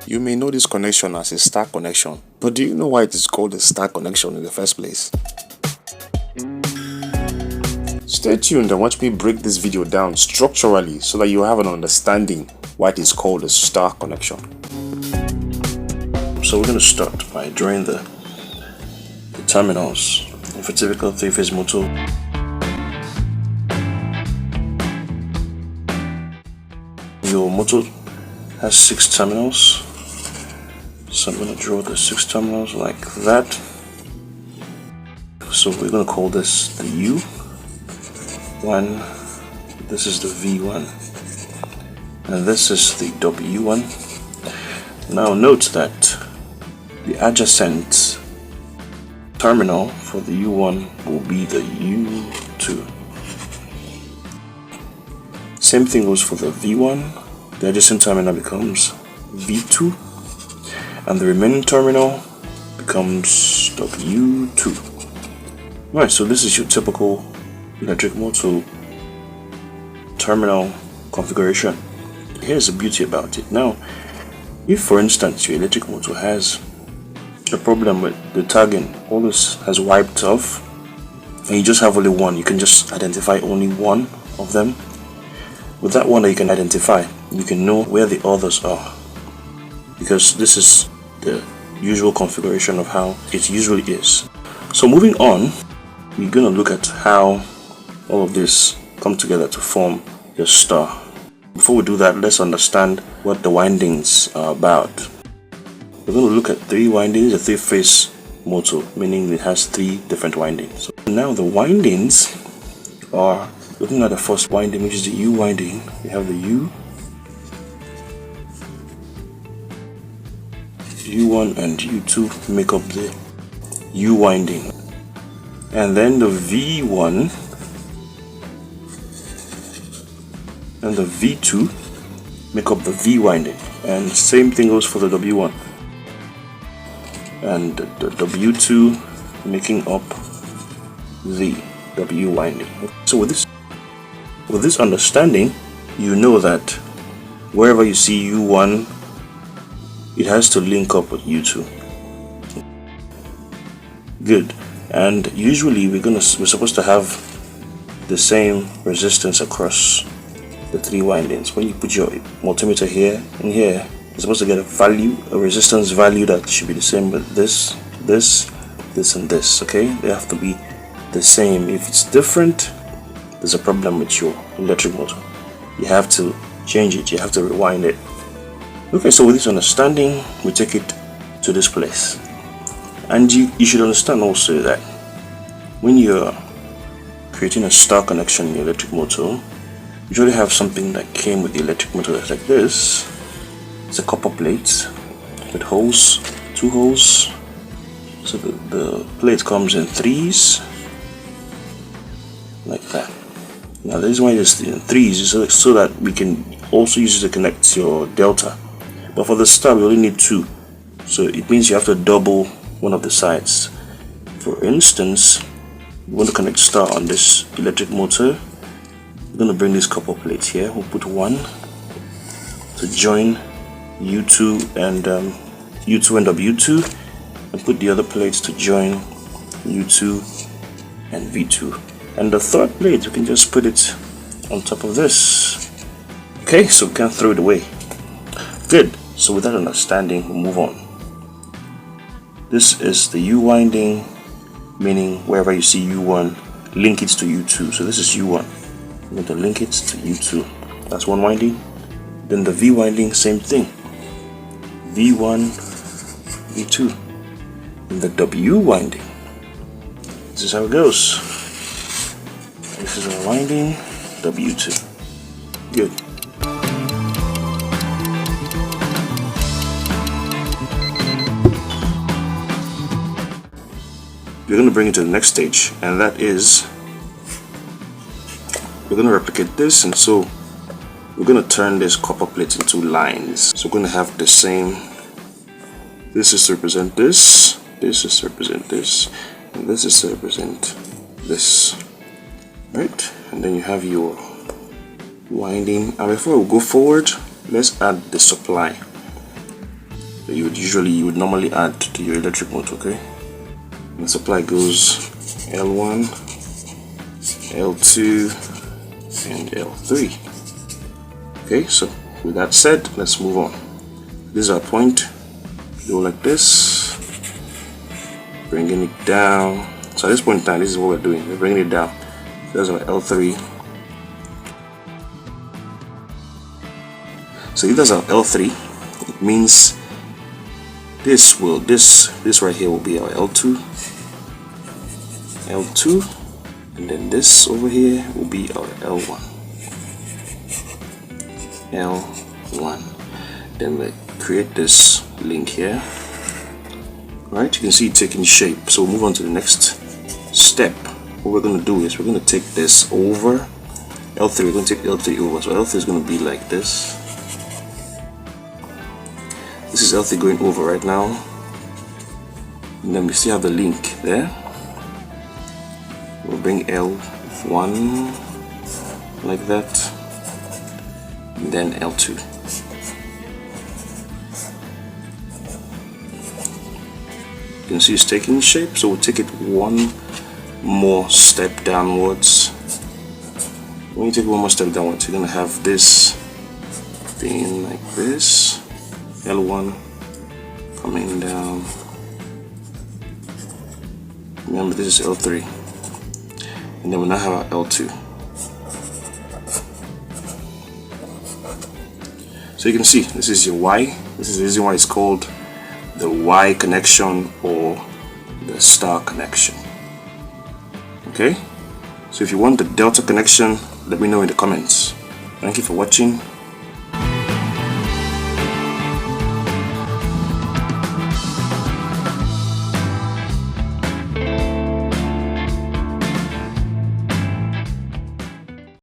You may know this connection as a star connection, but do you know why it is called a star connection in the first place? Stay tuned and watch me break this video down structurally so that you have an understanding why it is called a star connection. So we're going to start by drawing the terminals of a typical three-phase motor. Your motor has 6 terminals, so I'm going to draw the 6 terminals like that. So we're going to call this the U1, this is the V1, and this is the W1. Now note that the adjacent terminal for the U1 will be the U2. Same thing goes for the V1. The adjacent terminal becomes V2, and the remaining terminal becomes W2. Right, so this is your typical electric motor terminal configuration. Here's the beauty about it. Now, if for instance your electric motor has a problem with the tagging, all this has wiped off, and you just have only one, you can just identify only one of them. With that one that you can identify, you can know where the others are, because this is the usual configuration of how it usually is. So moving on, we're going to look at how all of this come together to form your star. Before we do that, let's understand what the windings are about. We're going to look at 3 windings, a 3-phase motor, meaning it has 3 different windings. So now the windings are, looking at the first winding, which is the U winding. We have the U1 and U2 make up the U winding, and then the V1 and the V2 make up the V winding, and same thing goes for the W1 and the W2 making up the W winding. So with this understanding, you know that wherever you see U1, it has to link up with U2. Good. And usually we're supposed to have the same resistance across the 3 windings. When you put your multimeter here and here, you're supposed to get a resistance value that should be the same with this, and this. Okay, they have to be the same. If it's different, there's a problem with your electric motor. You have to change it, you have to rewind it. Okay, so with this understanding, we take it to this place. And you should understand also that when you're creating a star connection in your electric motor, you usually have something that came with the electric motor that's like this. It's a copper plate with holes, 2 holes. So the plate comes in 3s, like that. Now the reason why it's in 3s is so that we can also use it to connect your delta. But for the star, we only need 2. So it means you have to double one of the sides. For instance, we want to connect star on this electric motor. We're going to bring this copper plate here. We'll put 1 to join U2 and W2, and put the other plates to join U2 and V2. And the third plate, we can just put it on top of this. Okay, so we can't throw it away. Good. So with that understanding, we'll move on. This is the U winding, meaning wherever you see U1, link it to U2. So this is U1. We're going to link it to U2. That's one winding. Then the V winding, same thing. V1, V2. And the W winding. This is how it goes. This is our winding, W2. Good. We're going to bring it to the next stage, and that is we're going to replicate this, and so we're going to turn this copper plate into lines. So we're going to have the same. This is to represent this, this is to represent this, and this is to represent this. Right? And then you have your winding. And before we go forward, let's add the supply. that you would normally add to your electric motor. Okay, and the supply goes L1, L2, and L3. Okay, so with that said, let's move on. This is our point. Go like this, bringing it down. So at this point in time, this is what we're doing. We're bringing it down. So that's our L3. So if that's our L3, it means this right here will be our L2, and then this over here will be our L1. Then we create this link here. Right, you can see it taking shape. So we'll move on to the next step. What we're going to do is we're going to take this over L3. We're going to take L3 over. So L3 is going to be like this. This is L3 going over right now, and then we still have the link there. We'll bring L1 like that, and then L2. You can see it's taking shape, so we'll take it one more step downwards. When you take one more step downwards, you're going to have this being like this. L1 coming down. Remember, this is L3, and then we now have our L2. So you can see this is your Y. This is the reason why it's called the Y connection or the star connection. Okay, so if you want the delta connection, let me know in the comments. Thank you for watching.